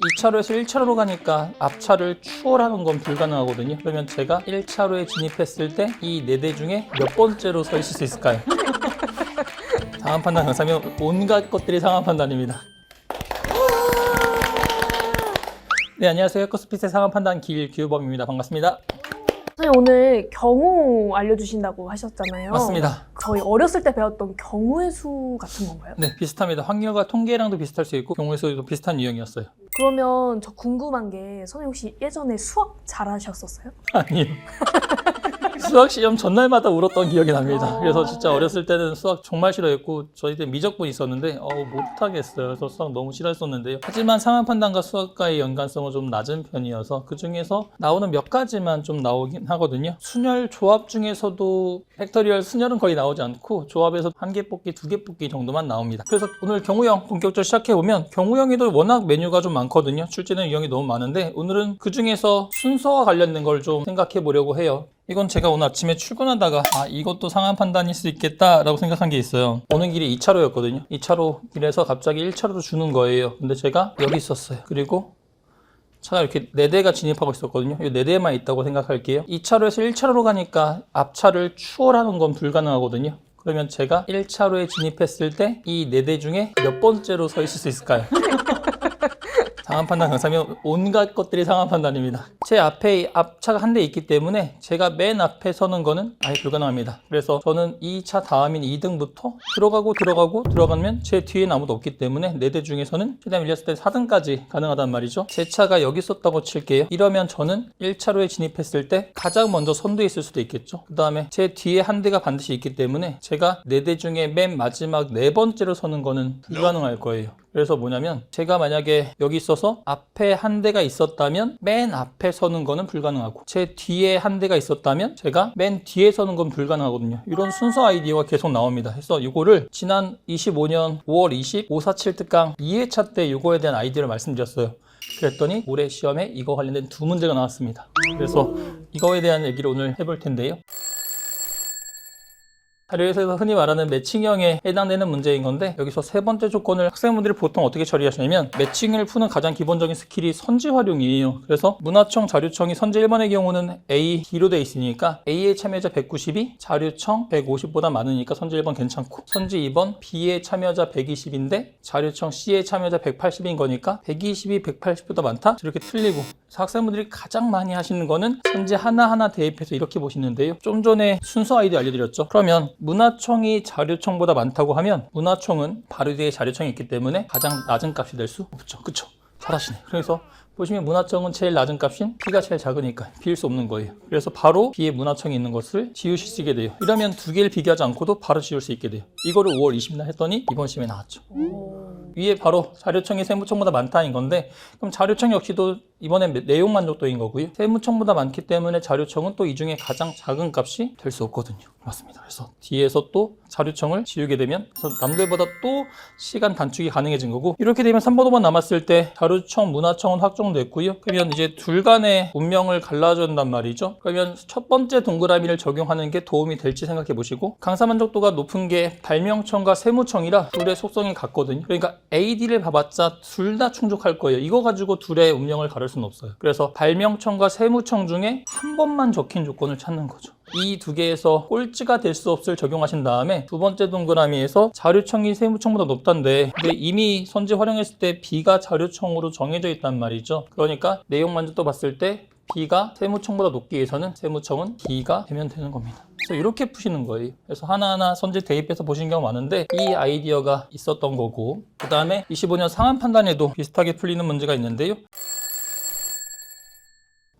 2차로에서 1차로로 가니까 앞차를 추월하는 건 불가능하거든요. 그러면 제가 1차로에 진입했을 때 이 4대 중에 몇 번째로 서 있을 수 있을까요? 상황 판단 강사면 온갖 것들이 상황 판단입니다. 네, 안녕하세요. 에코스핏의 상황 판단 길규범입니다. 반갑습니다. 선생님 오늘 경우 알려주신다고 하셨잖아요. 맞습니다. 저희 어렸을 때 배웠던 경우의 수 같은 건가요? 네, 비슷합니다. 확률과 통계랑도 비슷할 수 있고 경우의 수도 비슷한 유형이었어요. 그러면 저 궁금한 게 선생님 혹시 예전에 수학 잘하셨었어요? 아니요. 수학 시험 전날마다 울었던 기억이 납니다. 그래서 진짜 어렸을 때는 수학 정말 싫어했고 저희 때 미적분 있었는데 못하겠어요. 그래서 수학 너무 싫어했었는데요. 하지만 상황 판단과 수학과의 연관성은 좀 낮은 편이어서 그 중에서 나오는 몇 가지만 좀 나오긴 하거든요. 순열 조합 중에서도 팩토리얼 순열은 거의 나오지 않고 조합에서 1개 뽑기, 2개 뽑기 정도만 나옵니다. 그래서 오늘 경우형 본격적으로 시작해보면 경우형에도 워낙 메뉴가 좀 많거든요. 출제는 유형이 너무 많은데 오늘은 그 중에서 순서와 관련된 걸 좀 생각해 보려고 해요. 이건 제가 오늘 아침에 출근하다가 이것도 상황 판단일 수 있겠다 라고 생각한 게 있어요. 오는 길이 2차로였거든요 2차로 길에서 갑자기 1차로로 주는 거예요. 근데 제가 여기 있었어요. 그리고 차가 이렇게 4대가 진입하고 있었거든요. 이 4대만 있다고 생각할게요. 2차로에서 1차로로 가니까 앞차를 추월하는 건 불가능하거든요. 그러면 제가 1차로에 진입했을 때 이 4대 중에 몇 번째로 서 있을 수 있을까요? 상황 판단 강사면 온갖 것들이 상황 판단입니다. 제 앞에 앞차가 한 대 있기 때문에 제가 맨 앞에 서는 거는 아예 불가능합니다. 그래서 저는 2차 다음인 2등부터 들어가면 제 뒤에는 아무도 없기 때문에 4대 중에서는 최대한 밀렸을 때 4등까지 가능하단 말이죠. 제 차가 여기 있었다고 칠게요. 이러면 저는 1차로에 진입했을 때 가장 먼저 선두에 있을 수도 있겠죠. 그 다음에 제 뒤에 한 대가 반드시 있기 때문에 제가 4대 중에 맨 마지막 4번째로 서는 거는 불가능할 거예요. 그래서 뭐냐면 제가 만약에 여기 있어서 앞에 한 대가 있었다면 맨 앞에 서는 거는 불가능하고 제 뒤에 한 대가 있었다면 제가 맨 뒤에 서는 건 불가능하거든요. 이런 순서 아이디어가 계속 나옵니다. 그래서 이거를 지난 25년 5월 20 547 특강 2회차 때 이거에 대한 아이디어를 말씀드렸어요. 그랬더니 올해 시험에 이거 관련된 2문제가 나왔습니다. 그래서 이거에 대한 얘기를 오늘 해볼 텐데요. 자료에서 흔히 말하는 매칭형에 해당되는 문제인 건데 여기서 세 번째 조건을 학생분들이 보통 어떻게 처리하시냐면 매칭을 푸는 가장 기본적인 스킬이 선지 활용이에요. 그래서 문화청, 자료청이 선지 1번의 경우는 A, D로 돼 있으니까 A의 참여자 190이 자료청 150보다 많으니까 선지 1번 괜찮고 선지 2번 B의 참여자 120인데 자료청 C의 참여자 180인 거니까 120이 180보다 많다? 이렇게 틀리고 학생분들이 가장 많이 하시는 거는 선지 하나하나 대입해서 이렇게 보시는데요. 좀 전에 순서 아이디어 알려드렸죠. 그러면 문화청이 자료청보다 많다고 하면 문화청은 바로 뒤에 자료청이 있기 때문에 가장 낮은 값이 될 수 없죠. 그쵸? 잘하시네. 그래서 보시면 문화청은 제일 낮은 값인 B가 제일 작으니까 비일 수 없는 거예요. 그래서 바로 B에 문화청이 있는 것을 지우실 수 있게 돼요. 이러면 두 개를 비교하지 않고도 바로 지울 수 있게 돼요. 이거를 5월 20일 날 했더니 이번 시험에 나왔죠. 위에 바로 자료청이 세무청보다 많다는 건데 그럼 자료청 역시도 이번에 내용 만족도인 거고요. 세무청보다 많기 때문에 자료청은 또 이 중에 가장 작은 값이 될 수 없거든요. 맞습니다. 그래서 뒤에서 또 자료청을 지우게 되면 그래서 남들보다 또 시간 단축이 가능해진 거고 이렇게 되면 3번, 5번 남았을 때 자료청, 문화청은 확정됐고요. 그러면 이제 둘 간의 운명을 갈라준단 말이죠. 그러면 첫 번째 동그라미를 적용하는 게 도움이 될지 생각해 보시고 강사 만족도가 높은 게 발명청과 세무청이라 둘의 속성이 같거든요. 그러니까 AD를 봐봤자 둘 다 충족할 거예요. 이거 가지고 둘의 운명을 가를 수는 없어요. 그래서 발명청과 세무청 중에 한 번만 적힌 조건을 찾는 거죠. 이 두 개에서 꼴찌가 될 수 없을 적용하신 다음에 두 번째 동그라미에서 자료청이 세무청보다 높단데 근데 이미 선지 활용했을 때 B가 자료청으로 정해져 있단 말이죠. 그러니까 내용 만족도 봤을 때 B가 세무청보다 높기 위해서는 세무청은 B가 되면 되는 겁니다. 그래서 이렇게 푸시는 거예요. 그래서 하나하나 선지 대입해서 보신 경우 많은데 이 아이디어가 있었던 거고 그 다음에 25년 상한 판단에도 비슷하게 풀리는 문제가 있는데요.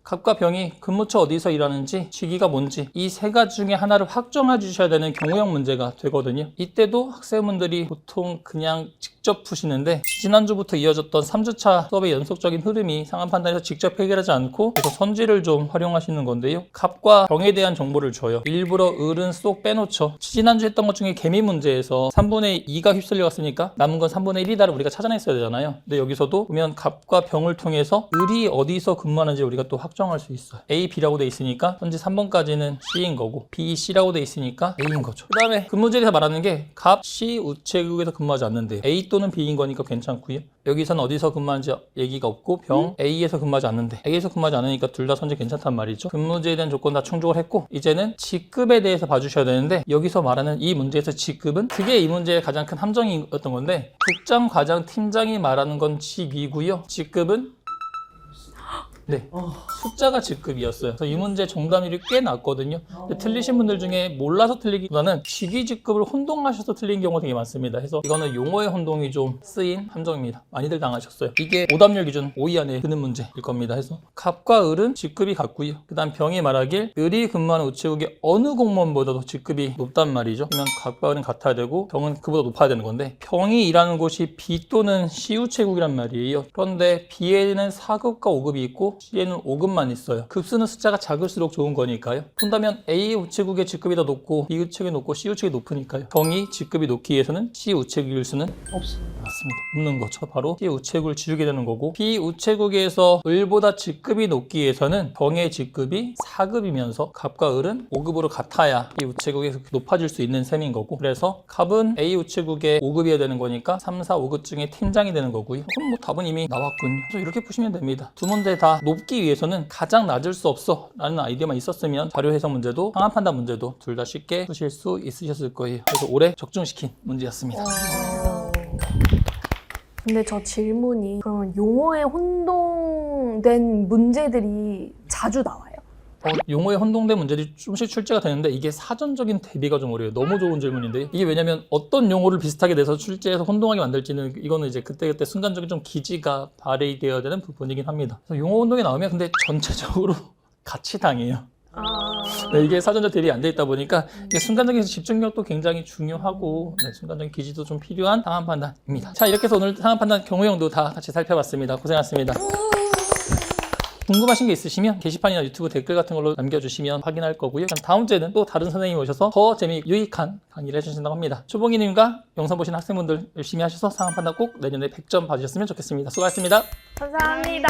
값과 병이 근무처 어디서 일하는지, 직위가 뭔지 이 세 가지 중에 하나를 확정해 주셔야 되는 경우형 문제가 되거든요. 이때도 학생분들이 보통 그냥 직접 푸시는데 지난주부터 이어졌던 3주차 수업의 연속적인 흐름이 상한 판단에서 직접 해결하지 않고 그래서 선지를 좀 활용하시는 건데요. 값과 병에 대한 정보를 줘요. 일부러 을은 쏙 빼놓죠. 지난주 했던 것 중에 개미 문제에서 3분의 2가 휩쓸려 갔으니까 남은 건 3분의 1이다를 우리가 찾아냈어야 되잖아요. 근데 여기서도 보면 값과 병을 통해서 을이 어디서 근무하는지 우리가 또 확정할 수 있어요. A, B라고 돼 있으니까 현재 3번까지는 C인 거고 B, C라고 돼 있으니까 A인 거죠. 그 다음에 근무지에 대해서 말하는 게 값 C 우체국에서 근무하지 않는데 A 또는 또는 B인 거니까 괜찮고요. 여기서는 어디서 근무하는지 얘기가 없고 병 A에서 근무하지 않는데 A에서 근무하지 않으니까 둘 다 선지 괜찮단 말이죠. 근무지에 대한 조건 다 충족을 했고 이제는 직급에 대해서 봐주셔야 되는데 여기서 말하는 이 문제에서 직급은 그게 이 문제의 가장 큰 함정이었던 건데 국장, 과장, 팀장이 말하는 건 직위고요. 직급은 네, 숫자가 직급이었어요. 그래서 이 문제 정답률이 꽤 낮거든요. 근데 틀리신 분들 중에 몰라서 틀리기보다는 직위 직급을 혼동하셔서 틀린 경우가 되게 많습니다. 그래서 이거는 용어의 혼동이 좀 쓰인 함정입니다. 많이들 당하셨어요. 이게 오답률 기준 5위 안에 드는 문제일 겁니다. 그래서 갑과 을은 직급이 같고요. 그 다음 병이 말하길 을이 근무하는 우체국의 어느 공무원보다도 직급이 높단 말이죠. 그러면 갑과 을은 같아야 되고 병은 그보다 높아야 되는 건데 병이 일하는 곳이 B 또는 C 우체국이란 말이에요. 그런데 B에는 4급과 5급이 있고 C에는 5급만 있어요. 급수는 숫자가 작을수록 좋은 거니까요. 본다면 A 우체국의 직급이 더 높고 B 우체국이 높고 C 우체국이 높으니까요. 병이 직급이 높기 위해서는 C 우체국일 수는 없습니다. 맞습니다. 없는 거죠. 바로 C 우체국을 지우게 되는 거고 B 우체국에서 을보다 직급이 높기 위해서는 병의 직급이 4급이면서 갑과 을은 5급으로 같아야 이 우체국에서 높아질 수 있는 셈인 거고 그래서 갑은 A 우체국의 5급이어야 되는 거니까 3, 4, 5급 중에 팀장이 되는 거고요. 그럼 뭐 답은 이미 나왔군요. 그래서 이렇게 푸시면 됩니다. 두 문제 다 높기 위해서는 가장 낮을 수 없어 라는 아이디어만 있었으면 자료 해석 문제도 상황 판단 문제도 둘 다 쉽게 푸실 수 있으셨을 거예요. 그래서 올해 적중시킨 문제였습니다. 근데 저 질문이 그러면 용어에 혼동된 문제들이 자주 나와요? 용어에 혼동된 문제들이 조금씩 출제가 되는데 이게 사전적인 대비가 좀 어려워요. 너무 좋은 질문인데 이게 왜냐면 어떤 용어를 비슷하게 내서 출제해서 혼동하게 만들지는 이거는 이제 그때그때 순간적인 좀 기지가 발휘되어야 되는 부분이긴 합니다. 그래서 용어 혼동이 나오면 근데 전체적으로 같이 당해요. 네, 이게 사전적 대비 안 돼 있다 보니까 이게 순간적인 집중력도 굉장히 중요하고 네, 순간적인 기지도 좀 필요한 상황 판단입니다. 자, 이렇게 해서 오늘 상황 판단 경우형도 다 같이 살펴봤습니다. 고생하셨습니다. 궁금하신 게 있으시면 게시판이나 유튜브 댓글 같은 걸로 남겨주시면 확인할 거고요. 다음 주에는 또 다른 선생님이 오셔서 더 재미있고 유익한 강의를 해주신다고 합니다. 초봉이님과 영상 보신 학생분들 열심히 하셔서 상황 판단 꼭 내년에 100점 받으셨으면 좋겠습니다. 수고하셨습니다. 감사합니다.